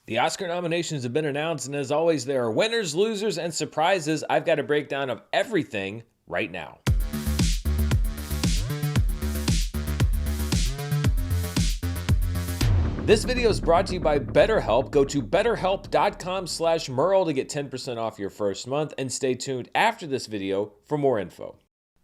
The Oscar nominations have been announced, and as always, there are winners, losers, and surprises. I've got a breakdown of everything right now. This video is brought to you by BetterHelp. Go to betterhelp.com/Murrell to get 10% off your first month, and stay tuned after this video for more info.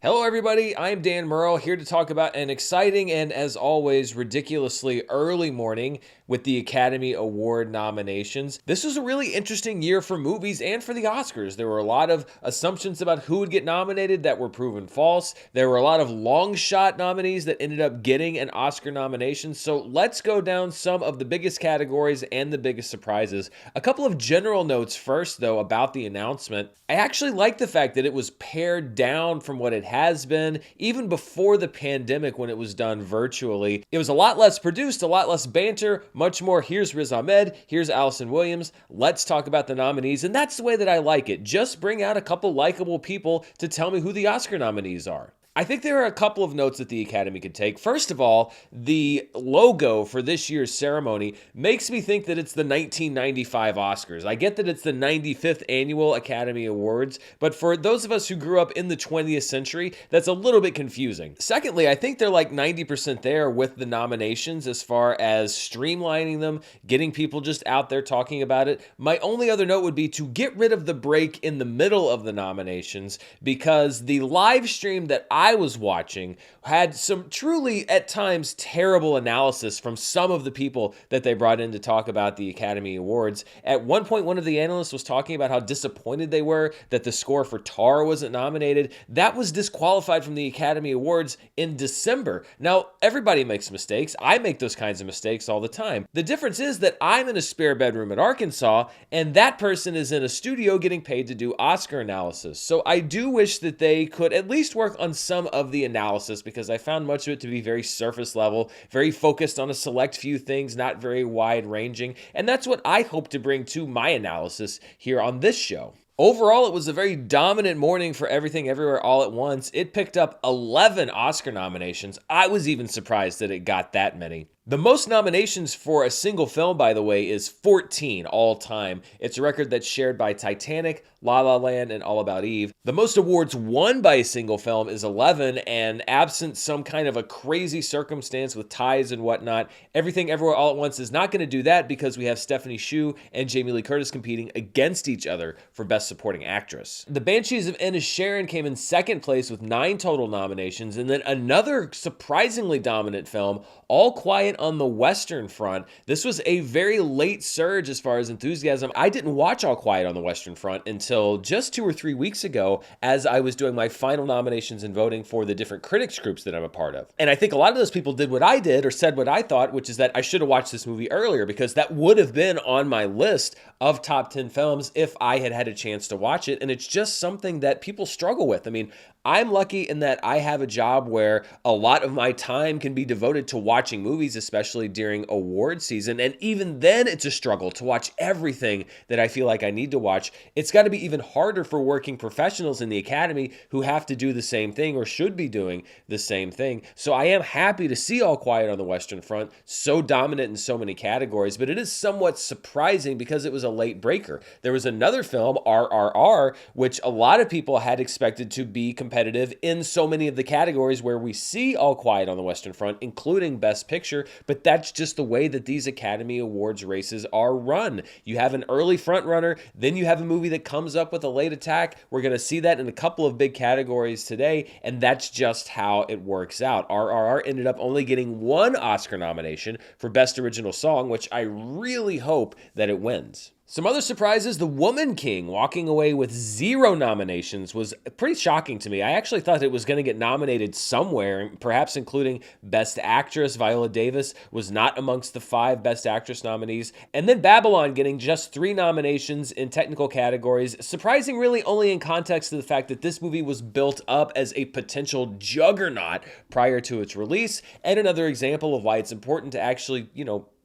Hello everybody, I'm Dan Murrell, here to talk about an exciting and, as always, ridiculously early morning with the Academy Award nominations. This was a really interesting year for movies and for the Oscars. There were a lot of assumptions about who would get nominated that were proven false. There were a lot of long shot nominees that ended up getting an Oscar nomination. So let's go down some of the biggest categories and the biggest surprises. A couple of general notes first, though, about the announcement. I actually like the fact that it was pared down from what it has been, even before the pandemic when it was done virtually. It was a lot less produced, a lot less banter, much more here's Riz Ahmed, here's Allison Williams, let's talk about the nominees, and that's the way that I like it. Just bring out a couple likable people to tell me who the Oscar nominees are. I think there are a couple of notes that the Academy could take. First of all, the logo for this year's ceremony makes me think that it's the 1995 Oscars. I get that it's the 95th Annual Academy Awards, but for those of us who grew up in the 20th century, that's a little bit confusing. Secondly, I think they're like 90% there with the nominations as far as streamlining them, getting people just out there talking about it. My only other note would be to get rid of the break in the middle of the nominations, because the live stream that I was watching had some truly, at times, terrible analysis from some of the people that they brought in to talk about the Academy Awards. At one point, one of the analysts was talking about how disappointed they were that the score for Tar wasn't nominated. That was disqualified from the Academy Awards in December. Now, everybody makes mistakes. I make those kinds of mistakes all the time. The difference is that I'm in a spare bedroom in Arkansas, and that person is in a studio getting paid to do Oscar analysis. So I do wish that they could at least work on some of the analysis, because I found much of it to be very surface level, very focused on a select few things, not very wide ranging. And that's what I hope to bring to my analysis here on this show. Overall, it was a very dominant morning for Everything Everywhere All at Once. It picked up 11 Oscar nominations. I was even surprised that it got that many. The most nominations for a single film, by the way, is 14 all time. It's a record that's shared by Titanic, La La Land, and All About Eve. The most awards won by a single film is 11, and absent some kind of a crazy circumstance with ties and whatnot, Everything Everywhere All at Once is not going to do that, because we have Stephanie Hsu and Jamie Lee Curtis competing against each other for Best Supporting Actress. The Banshees of Inisherin came in second place with 9 total nominations, and then another surprisingly dominant film, All Quiet on the Western Front. This was a very late surge as far as enthusiasm. I didn't watch All Quiet on the Western Front until just 2 or 3 weeks ago, as I was doing my final nominations and voting for the different critics groups that I'm a part of. And I think a lot of those people did what I did, or said what I thought, which is that I should have watched this movie earlier, because that would have been on my list of top 10 films if I had had a chance to watch it. And it's just something that people struggle with. I mean, I'm lucky in that I have a job where a lot of my time can be devoted to watching movies, especially during award season. And even then, it's a struggle to watch everything that I feel like I need to watch. It's got to be even harder for working professionals in the Academy who have to do the same thing, or should be doing the same thing. So I am happy to see All Quiet on the Western Front so dominant in so many categories, but it is somewhat surprising because it was a late breaker. There was another film, RRR, which a lot of people had expected to be competitive in so many of the categories where we see All Quiet on the Western Front, including Best Picture, but that's just the way that these Academy Awards races are run. You have an early front runner, then you have a movie that comes up with a late attack. We're going to see that in a couple of big categories today, and that's just how it works out. RRR ended up only getting 1 Oscar nomination for Best Original Song, which I really hope that it wins. Some other surprises: The Woman King walking away with 0 nominations was pretty shocking to me. I actually thought it was going to get nominated somewhere, perhaps including Best Actress. Viola Davis was not amongst the 5 Best Actress nominees. And then Babylon getting just 3 nominations in technical categories. Surprising really only in context of the fact that this movie was built up as a potential juggernaut prior to its release, and another example of why it's important to actually,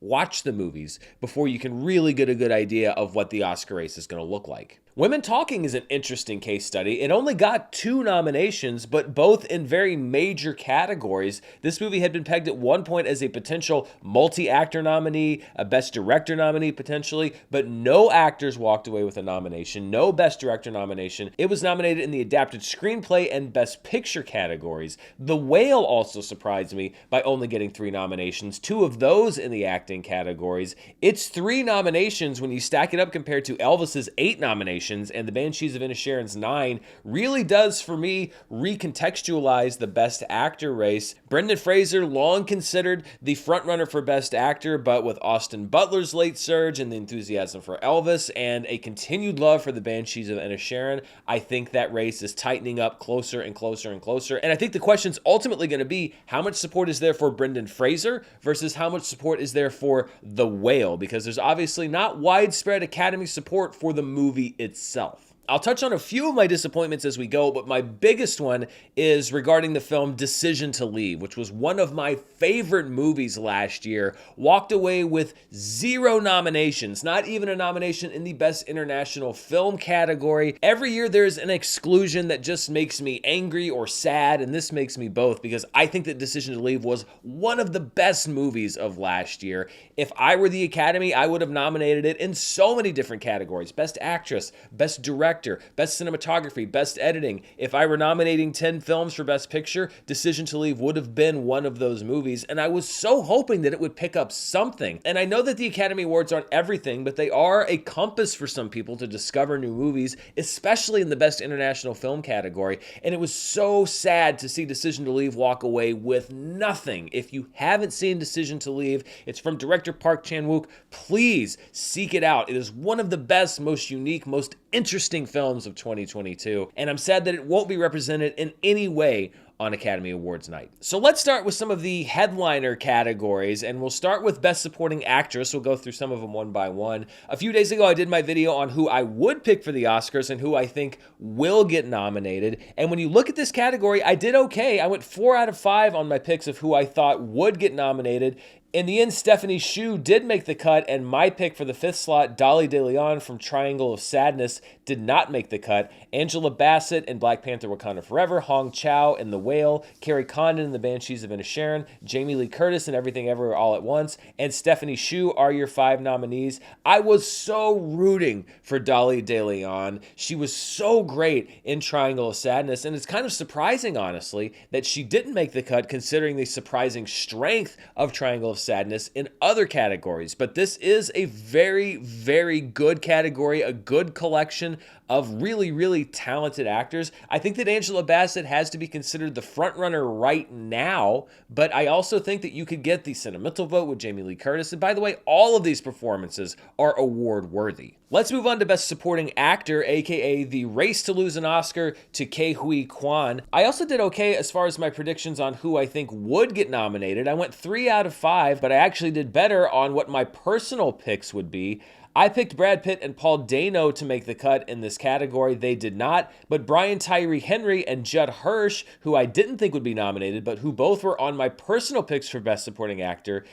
watch the movies before you can really get a good idea of what the Oscar race is going to look like. Women Talking is an interesting case study. It only got 2 nominations, but both in very major categories. This movie had been pegged at one point as a potential multi-actor nominee, a Best Director nominee potentially, but no actors walked away with a nomination, no Best Director nomination. It was nominated in the Adapted Screenplay and Best Picture categories. The Whale also surprised me by only getting 3 nominations, 2 of those in the acting categories. It's 3 nominations when you stack it up compared to Elvis's 8 nominations, and the Banshees of Inisherin's 9 really does, for me, recontextualize the Best Actor race. Brendan Fraser, long considered the frontrunner for Best Actor, but with Austin Butler's late surge and the enthusiasm for Elvis and a continued love for the Banshees of Inisherin, I think that race is tightening up closer and closer and closer. And I think the question's ultimately going to be how much support is there for Brendan Fraser versus how much support is there for The Whale, because there's obviously not widespread Academy support for the movie itself. I'll touch on a few of my disappointments as we go, but my biggest one is regarding the film Decision to Leave, which was one of my favorite movies last year. Walked away with 0 nominations, not even a nomination in the Best International Film category. Every year there's an exclusion that just makes me angry or sad, and this makes me both, because I think that Decision to Leave was one of the best movies of last year. If I were the Academy, I would have nominated it in so many different categories. Best Actress, Best Director, Best Cinematography, Best Editing. If I were nominating 10 films for Best Picture, Decision to Leave would have been one of those movies, and I was so hoping that it would pick up something. And I know that the Academy Awards aren't everything, but they are a compass for some people to discover new movies, especially in the Best International Film category, and it was so sad to see Decision to Leave walk away with nothing. If you haven't seen Decision to Leave, it's from director Park Chan-wook. Please seek it out. It is one of the best, most unique, most interesting films of 2022, and I'm sad that it won't be represented in any way on Academy Awards night. So let's start with some of the headliner categories, and we'll start with Best Supporting Actress. We'll go through some of them one by one. A few days ago, I did my video on who I would pick for the Oscars and who I think will get nominated, and when you look at this category, I did okay. I went 4 out of 5 on my picks of who I thought would get nominated. In the end, Stephanie Hsu did make the cut, and my pick for the 5th slot, Dolly De Leon from Triangle of Sadness, did not make the cut. Angela Bassett in Black Panther Wakanda Forever, Hong Chow in The Whale, Carrie Condon in The Banshees of Inisherin, Jamie Lee Curtis in Everything Everywhere All at Once, and Stephanie Hsu are your 5 nominees. I was so rooting for Dolly De Leon. She was so great in Triangle of Sadness, and it's kind of surprising, honestly, that she didn't make the cut considering the surprising strength of Triangle of Sadness in other categories. But this is a very, very good category, a good collection of really, really talented actors. I think that Angela Bassett has to be considered the frontrunner right now, but I also think that you could get the sentimental vote with Jamie Lee Curtis. And by the way, all of these performances are award worthy. Let's move on to Best Supporting Actor, aka the race to lose an Oscar to Ke Huy Quan. I also did okay as far as my predictions on who I think would get nominated. I went 3 out of 5, but I actually did better on what my personal picks would be. I picked Brad Pitt and Paul Dano to make the cut in this category. They did not, but Brian Tyree Henry and Judd Hirsch, who I didn't think would be nominated, but who both were on my personal picks for Best Supporting Actor,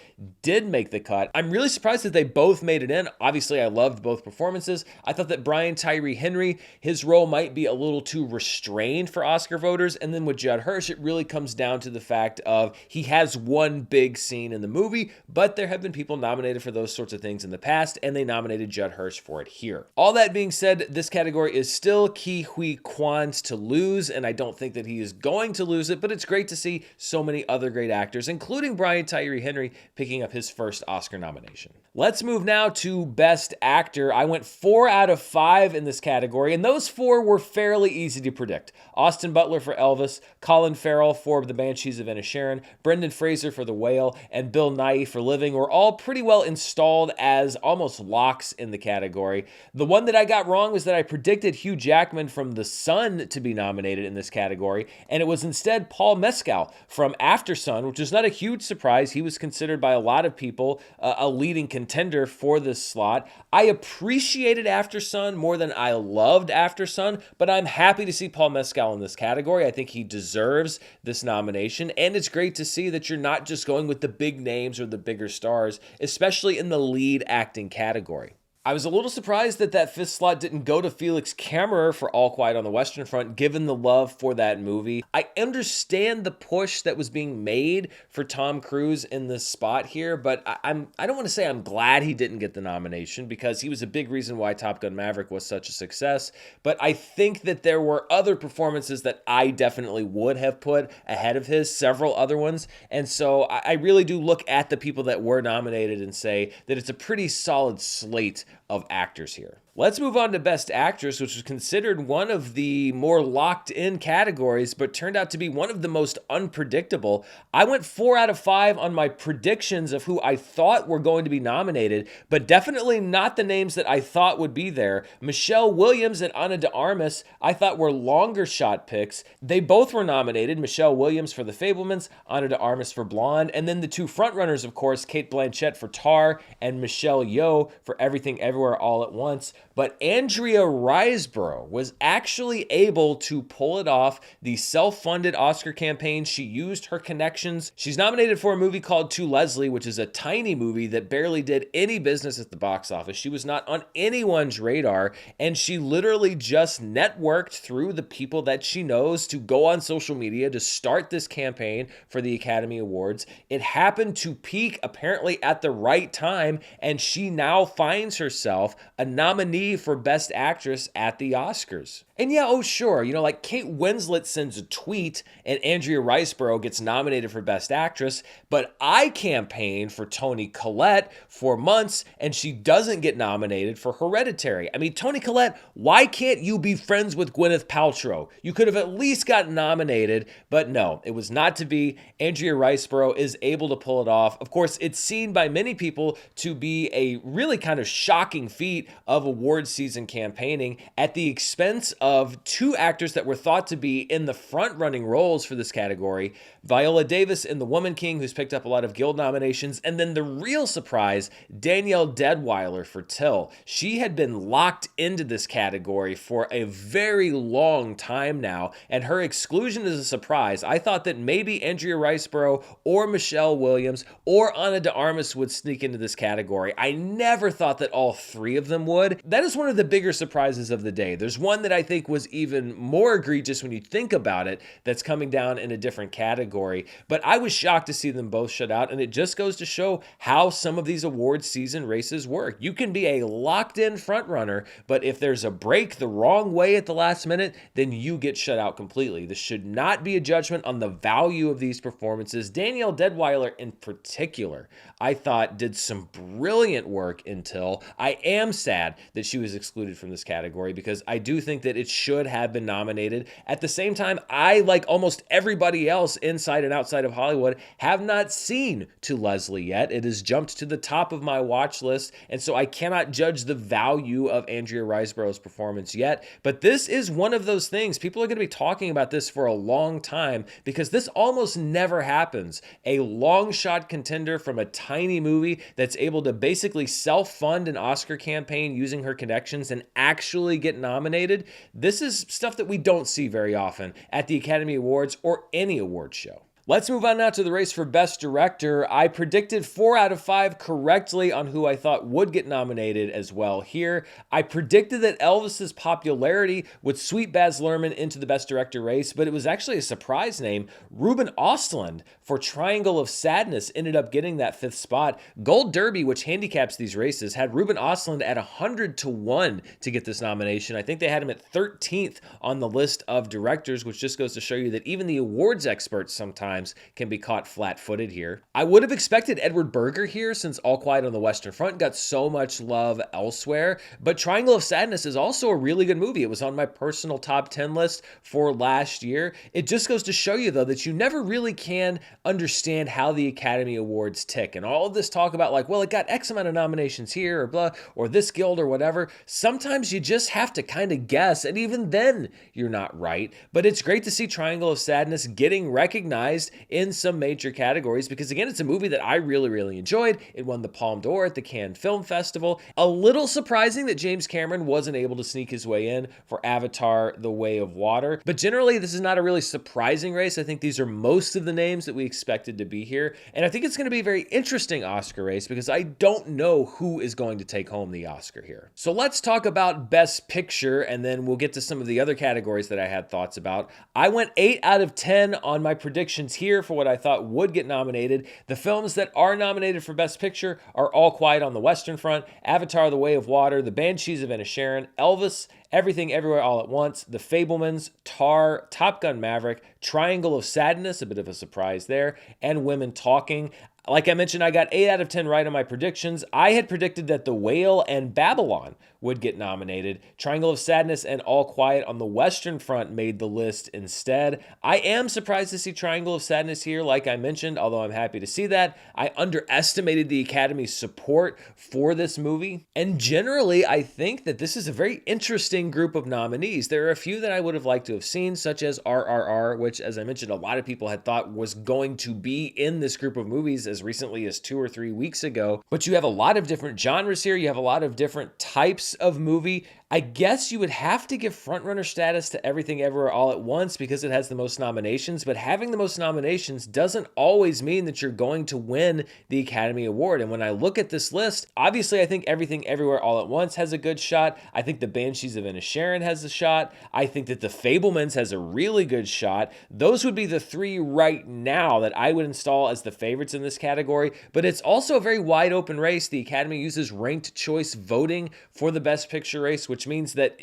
did make the cut. I'm really surprised that they both made it in. Obviously, I loved both performances. I thought that Brian Tyree Henry, his role might be a little too restrained for Oscar voters, and then with Judd Hirsch, it really comes down to the fact of he has one big scene in the movie, but there have been people nominated for those sorts of things in the past, and they nominated Judd Hirsch for it here. All that being said, this category is still Ke Huy Quan's to lose, and I don't think that he is going to lose it, but it's great to see so many other great actors, including Brian Tyree Henry, picking up his first Oscar nomination. Let's move now to Best Actor. I went 4 out of 5 in this category, and those 4 were fairly easy to predict. Austin Butler for Elvis, Colin Farrell for The Banshees of Inisherin, Brendan Fraser for The Whale, and Bill Nighy for Living were all pretty well installed as almost locks in the category. The one that I got wrong was that I predicted Hugh Jackman from The Sun to be nominated in this category, and it was instead Paul Mescal from After Sun, which is not a huge surprise. He was considered by a lot of people a leading contender for this slot. I appreciated After Sun more than I loved After Sun, but I'm happy to see Paul Mescal in this category. I think he deserves this nomination, and it's great to see that you're not just going with the big names or the bigger stars, especially in the lead acting category. I was a little surprised that that fifth slot didn't go to Felix Kammerer for All Quiet on the Western Front, given the love for that movie. I understand the push that was being made for Tom Cruise in this spot here, but I don't want to say I'm glad he didn't get the nomination, because he was a big reason why Top Gun Maverick was such a success. But I think that there were other performances that I definitely would have put ahead of his, several other ones. And so I really do look at the people that were nominated and say that it's a pretty solid slate of actors here. Let's move on to Best Actress, which was considered one of the more locked-in categories, but turned out to be one of the most unpredictable. I went 4 out of 5 on my predictions of who I thought were going to be nominated, but definitely not the names that I thought would be there. Michelle Williams and Ana de Armas, I thought were longer shot picks. They both were nominated, Michelle Williams for The Fabelmans, Ana de Armas for Blonde, and then the two frontrunners, of course, Cate Blanchett for Tar and Michelle Yeoh for Everything Everywhere All at Once. But Andrea Riseborough was actually able to pull it off. The self-funded Oscar campaign, she used her connections. She's nominated for a movie called To Leslie, which is a tiny movie that barely did any business at the box office. She was not on anyone's radar, and she literally just networked through the people that she knows to go on social media to start this campaign for the Academy Awards. It happened to peak apparently at the right time, and she now finds herself a nominee for Best Actress at the Oscars. And yeah, oh sure, like Kate Winslet sends a tweet and Andrea Riseborough gets nominated for Best Actress, but I campaigned for Toni Collette for months and she doesn't get nominated for Hereditary. I mean, Toni Collette, why can't you be friends with Gwyneth Paltrow? You could have at least gotten nominated, but no, it was not to be. Andrea Riseborough is able to pull it off. Of course, it's seen by many people to be a really kind of shocking feat of award season campaigning at the expense of two actors that were thought to be in the front-running roles for this category. Viola Davis in The Woman King, who's picked up a lot of Guild nominations, and then the real surprise, Danielle Deadwyler for Till. She had been locked into this category for a very long time now, and her exclusion is a surprise. I thought that maybe Andrea Riseborough or Michelle Williams or Ana de Armas would sneak into this category. I never thought that all three of them would. That is one of the bigger surprises of the day. There's one that I think was even more egregious when you think about it, that's coming down in a different category, but I was shocked to see them both shut out, and it just goes to show how some of these award season races work. You can be a locked-in frontrunner, but if there's a break the wrong way at the last minute, then you get shut out completely. This should not be a judgment on the value of these performances. Danielle Deadwyler in particular, I thought did some brilliant work until I am sad that she was excluded from this category, because I do think that it should have been nominated. At the same time, I, like almost everybody else inside and outside of Hollywood, have not seen To Leslie yet. It has jumped to the top of my watch list, and so I cannot judge the value of Andrea Riseborough's performance yet. But this is one of those things. People are going to be talking about this for a long time, because this almost never happens. A long shot contender from a tiny movie that's able to basically self-fund an Oscar campaign using her connections and actually get nominated. This is stuff that we don't see very often at the Academy Awards or any award show. Let's move on now to the race for Best Director. I predicted 4 out of 5 correctly on who I thought would get nominated as well here. I predicted that Elvis's popularity would sweep Baz Luhrmann into the Best Director race, but it was actually a surprise name. Ruben Östlund for Triangle of Sadness ended up getting that 5th spot. Gold Derby, which handicaps these races, had Ruben Östlund at 100-1 to get this nomination. I think they had him at 13th on the list of directors, which just goes to show you that even the awards experts sometimes sometimes can be caught flat-footed here. I would have expected Edward Berger here since All Quiet on the Western Front got so much love elsewhere, but Triangle of Sadness is also a really good movie. It was on my personal top 10 list for last year. It just goes to show you, though, that you never really can understand how the Academy Awards tick. And all of this talk about like, well, it got X amount of nominations here or blah, or this guild or whatever. Sometimes you just have to kind of guess, and even then you're not right. But it's great to see Triangle of Sadness getting recognized in some major categories because, again, it's a movie that I really enjoyed. It won the Palme d'Or at the Cannes Film Festival. A little surprising that James Cameron wasn't able to sneak his way in for Avatar: The Way of Water. But generally, this is not a really surprising race. I think these are most of the names that we expected to be here. And I think it's going to be a very interesting Oscar race because I don't know who is going to take home the Oscar here. So let's talk about Best Picture, and then we'll get to some of the other categories that I had thoughts about. I went 8 out of 10 on my predictions here for what I thought would get nominated. The films that are nominated for Best Picture are All Quiet on the Western Front, Avatar: The Way of Water, The Banshees of Inisherin, Elvis, Everything Everywhere All at Once, The Fabelmans, Tar, Top Gun: Maverick, Triangle of Sadness, a bit of a surprise there, and Women Talking. Like I mentioned, I got 8 out of 10 right on my predictions. I had predicted that The Whale and Babylon would get nominated. Triangle of Sadness and All Quiet on the Western Front made the list instead. I am surprised to see Triangle of Sadness here, like I mentioned, although I'm happy to see that. I underestimated the Academy's support for this movie. And generally, I think that this is a very interesting group of nominees. There are a few that I would have liked to have seen, such as RRR, which, as I mentioned, a lot of people had thought was going to be in this group of movies as recently as 2 or 3 weeks ago. But you have a lot of different genres here. You have a lot of different types of movie. I guess you would have to give frontrunner status to Everything Everywhere All at Once because it has the most nominations, but having the most nominations doesn't always mean that you're going to win the Academy Award. And when I look at this list, obviously I think Everything Everywhere All at Once has a good shot. I think The Banshees of Inisherin has a shot. I think that The Fabelmans has a really good shot. Those would be the 3 right now that I would install as the favorites in this category, but it's also a very wide open race. The Academy uses ranked choice voting for the Best Picture race, which means that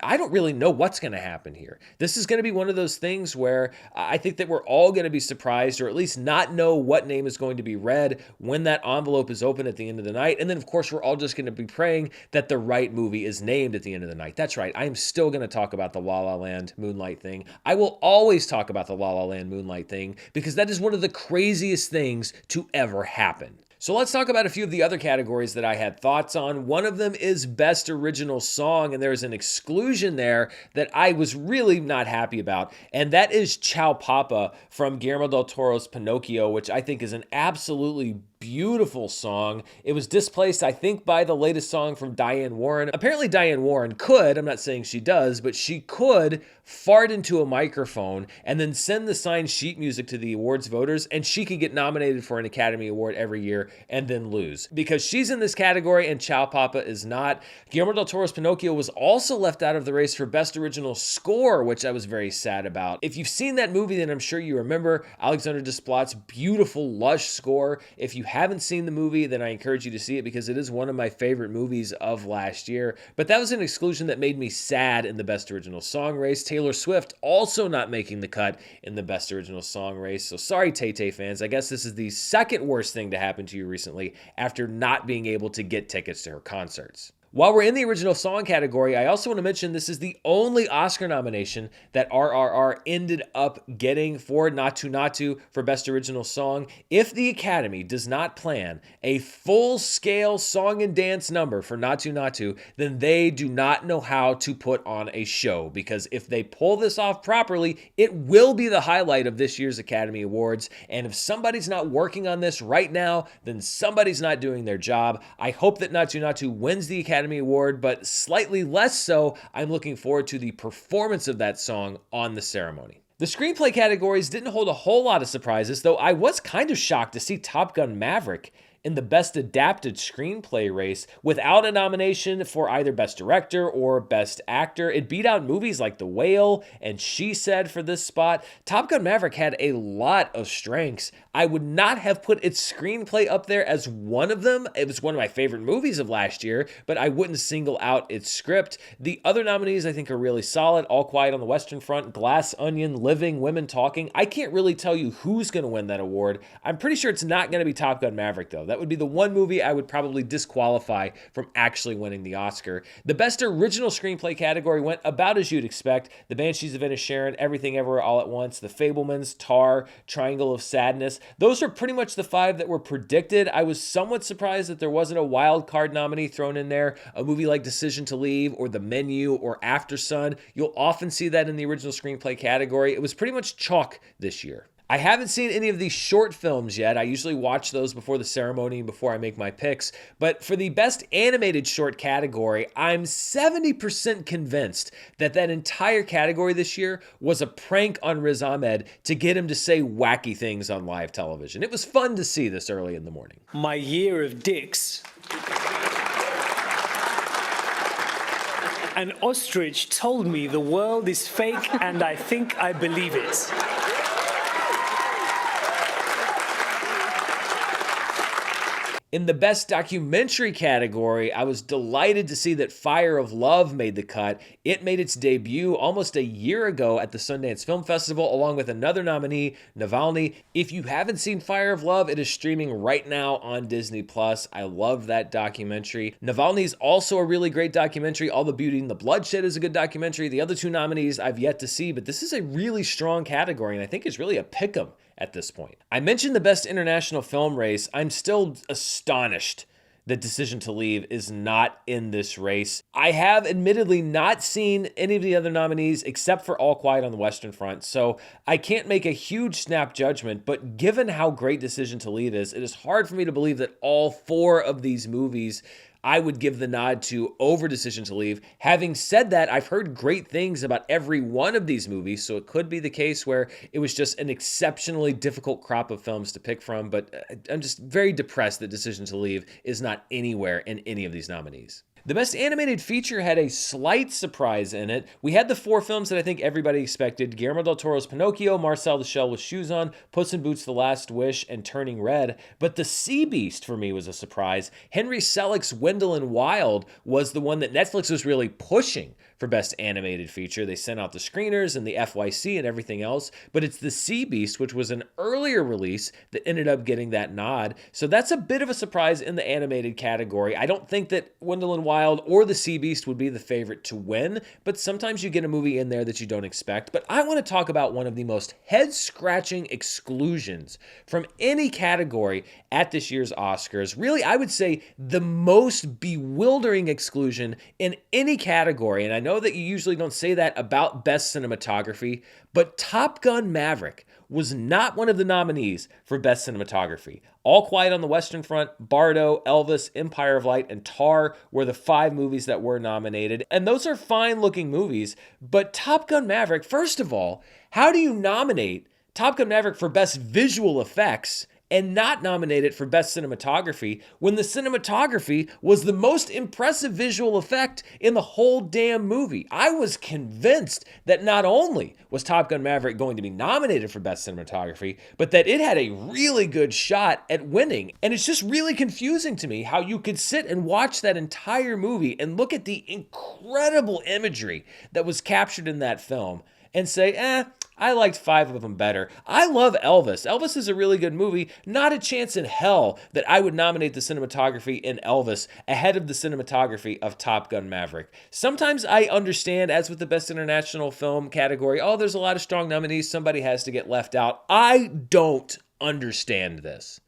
I don't really know what's going to happen here. This is going to be one of those things where I think that we're all going to be surprised, or at least not know what name is going to be read when that envelope is open at the end of the night. And then, of course, we're all just going to be praying that the right movie is named at the end of the night. That's right. I am still going to talk about the La La Land Moonlight thing. I will always talk about the La La Land Moonlight thing because that is one of the craziest things to ever happen. So let's talk about a few of the other categories that I had thoughts on. One of them is Best Original Song, and there's an exclusion there that I was really not happy about, and that is Ciao Papa from Guillermo del Toro's Pinocchio, which I think is an absolutely beautiful song. It was displaced, I think, by the latest song from Diane Warren. Apparently Diane Warren could, I'm not saying she does, but she could fart into a microphone and then send the signed sheet music to the awards voters, and she could get nominated for an Academy Award every year and then lose. Because she's in this category and Ciao Papa is not. Guillermo del Toro's Pinocchio was also left out of the race for Best Original Score, which I was very sad about. If you've seen that movie, then I'm sure you remember Alexander Desplat's beautiful, lush score. If you haven't seen the movie, then I encourage you to see it because it is one of my favorite movies of last year. But that was an exclusion that made me sad in the Best Original Song race. Taylor Swift also not making the cut in the Best Original Song race. So sorry, Tay-Tay fans. I guess this is the second worst thing to happen to you recently after not being able to get tickets to her concerts. While we're in the original song category, I also want to mention this is the only Oscar nomination that RRR ended up getting for Naatu Naatu for Best Original Song. If the Academy does not plan a full-scale song and dance number for Naatu Naatu, then they do not know how to put on a show, because if they pull this off properly, it will be the highlight of this year's Academy Awards. And if somebody's not working on this right now, then somebody's not doing their job. I hope that Naatu Naatu wins the Academy Award, but slightly less so, I'm looking forward to the performance of that song on the ceremony. The screenplay categories didn't hold a whole lot of surprises, though I was kind of shocked to see Top Gun: Maverick In the Best Adapted Screenplay race, without a nomination for either Best Director or Best Actor, it beat out movies like The Whale and She Said for this spot. Top Gun Maverick had a lot of strengths. I would not have put its screenplay up there as one of them. It was one of my favorite movies of last year, but I wouldn't single out its script. The other nominees I think are really solid. All Quiet on the Western Front, Glass Onion, Living, Women Talking. I can't really tell you who's going to win that award. I'm pretty sure it's not going to be Top Gun Maverick, though. That would be the one movie I would probably disqualify from actually winning the Oscar. The Best Original Screenplay category went about as you'd expect. The Banshees of Inisherin, Everything Everywhere All at Once, The Fabelmans, Tar, Triangle of Sadness. Those are pretty much the 5 that were predicted. I was somewhat surprised that there wasn't a wild card nominee thrown in there. A movie like Decision to Leave or The Menu or After Sun. You'll often see that in the Original Screenplay category. It was pretty much chalk this year. I haven't seen any of these short films yet. I usually watch those before the ceremony and before I make my picks. But for the Best Animated Short category, I'm 70% convinced that that entire category this year was a prank on Riz Ahmed to get him to say wacky things on live television. It was fun to see this early in the morning. My year of dicks. An ostrich told me the world is fake and I think I believe it. In the Best Documentary category, I was delighted to see that Fire of Love made the cut. It made its debut almost a year ago at the Sundance Film Festival, along with another nominee, Navalny. If you haven't seen Fire of Love, it is streaming right now on Disney+. I love that documentary. Navalny is also a really great documentary. All the Beauty and the Bloodshed is a good documentary. The other 2 nominees I've yet to see, but this is a really strong category, and I think it's really a pick-em at this point. I mentioned the Best International Film race. I'm still astonished that Decision to Leave is not in this race. I have admittedly not seen any of the other nominees except for All Quiet on the Western Front, so I can't make a huge snap judgment, but given how great Decision to Leave is, it is hard for me to believe that all 4 of these movies I would give the nod to over Decision to Leave. Having said that, I've heard great things about every one of these movies, so it could be the case where it was just an exceptionally difficult crop of films to pick from, but I'm just very depressed that Decision to Leave is not anywhere in any of these nominees. The Best Animated Feature had a slight surprise in it. We had the 4 films that I think everybody expected: Guillermo del Toro's Pinocchio, Marcel the Shell with Shoes On, Puss in Boots: The Last Wish, and Turning Red. But The Sea Beast for me was a surprise. Henry Selick's Wendell and Wild was the one that Netflix was really pushing for Best Animated Feature. They sent out the screeners and the FYC and everything else, but it's The Sea Beast, which was an earlier release, that ended up getting that nod. So that's a bit of a surprise in the animated category. I don't think that Wendell and Wild or The Sea Beast would be the favorite to win, but sometimes you get a movie in there that you don't expect. But I want to talk about one of the most head-scratching exclusions from any category at this year's Oscars. Really, I would say the most bewildering exclusion in any category, and I know that you usually don't say that about Best Cinematography, but Top Gun Maverick was not one of the nominees for Best Cinematography. All Quiet on the Western Front, Bardo, Elvis, Empire of Light, and Tar were the 5 movies that were nominated. And those are fine-looking movies, but Top Gun Maverick, first of all, how do you nominate Top Gun Maverick for Best Visual Effects and not nominate it for Best Cinematography when the cinematography was the most impressive visual effect in the whole damn movie? I was convinced that not only was Top Gun Maverick going to be nominated for Best Cinematography, but that it had a really good shot at winning. And it's just really confusing to me how you could sit and watch that entire movie and look at the incredible imagery that was captured in that film and say, I liked 5 of them better. I love Elvis. Elvis is a really good movie. Not a chance in hell that I would nominate the cinematography in Elvis ahead of the cinematography of Top Gun Maverick. Sometimes I understand, as with the Best International Film category, there's a lot of strong nominees. Somebody has to get left out. I don't understand this.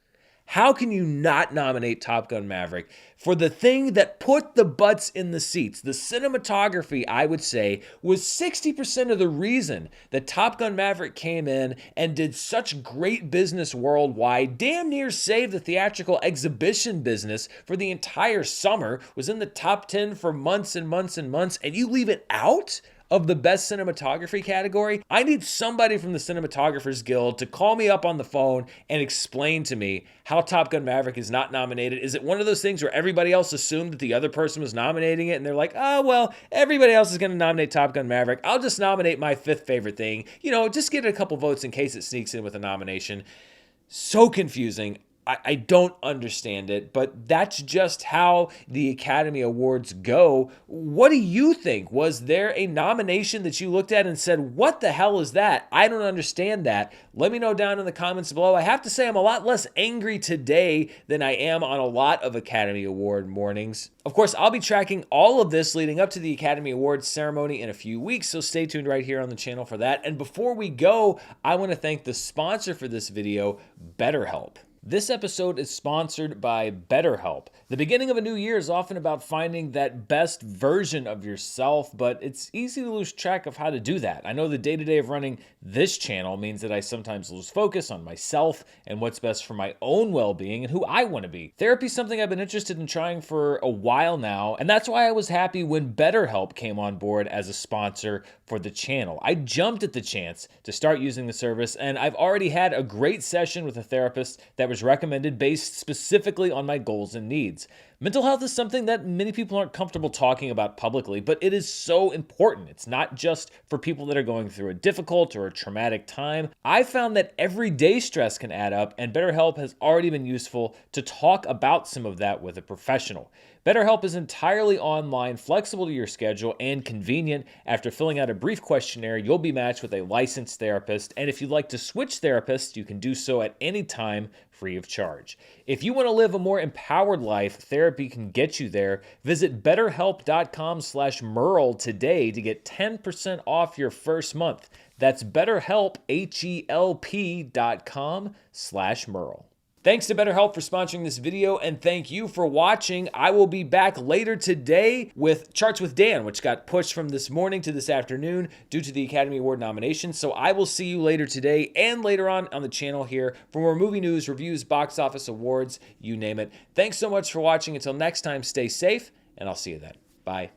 How can you not nominate Top Gun Maverick for the thing that put the butts in the seats? The cinematography, I would say, was 60% of the reason that Top Gun Maverick came in and did such great business worldwide, damn near saved the theatrical exhibition business for the entire summer, was in the top 10 for months and months and months, and you leave it out? of the Best Cinematography category, I need somebody from the Cinematographers Guild to call me up on the phone and explain to me how Top Gun Maverick is not nominated. Is it one of those things where everybody else assumed that the other person was nominating it and they're like, oh, well, everybody else is going to nominate Top Gun Maverick. I'll just nominate my fifth favorite thing. You know, just get a couple votes in case it sneaks in with a nomination. So confusing. I don't understand it, but that's just how the Academy Awards go. What do you think? Was there a nomination that you looked at and said, what the hell is that? I don't understand that. Let me know down in the comments below. I have to say I'm a lot less angry today than I am on a lot of Academy Award mornings. Of course, I'll be tracking all of this leading up to the Academy Awards ceremony in a few weeks, so stay tuned right here on the channel for that. And before we go, I want to thank the sponsor for this video, BetterHelp. This episode is sponsored by BetterHelp. The beginning of a new year is often about finding that best version of yourself, but it's easy to lose track of how to do that. I know the day-to-day of running this channel means that I sometimes lose focus on myself and what's best for my own well-being and who I want to be. Therapy is something I've been interested in trying for a while now, and that's why I was happy when BetterHelp came on board as a sponsor for the channel. I jumped at the chance to start using the service, and I've already had a great session with a therapist that was recommended based specifically on my goals and needs. Mental health is something that many people aren't comfortable talking about publicly, but it is so important. It's not just for people that are going through a difficult or a traumatic time. I found that everyday stress can add up, and BetterHelp has already been useful to talk about some of that with a professional. BetterHelp is entirely online, flexible to your schedule, and convenient. After filling out a brief questionnaire, you'll be matched with a licensed therapist, and if you'd like to switch therapists, you can do so at any time, free of charge. If you want to live a more empowered life, therapy can get you there. Visit betterhelp.com/Murrell today to get 10% off your first month. That's BetterHelp, HELP.com/Murrell. Thanks to BetterHelp for sponsoring this video, and thank you for watching. I will be back later today with Charts with Dan, which got pushed from this morning to this afternoon due to the Academy Award nominations. So I will see you later today and later on the channel here for more movie news, reviews, box office awards, you name it. Thanks so much for watching. Until next time, stay safe, and I'll see you then. Bye.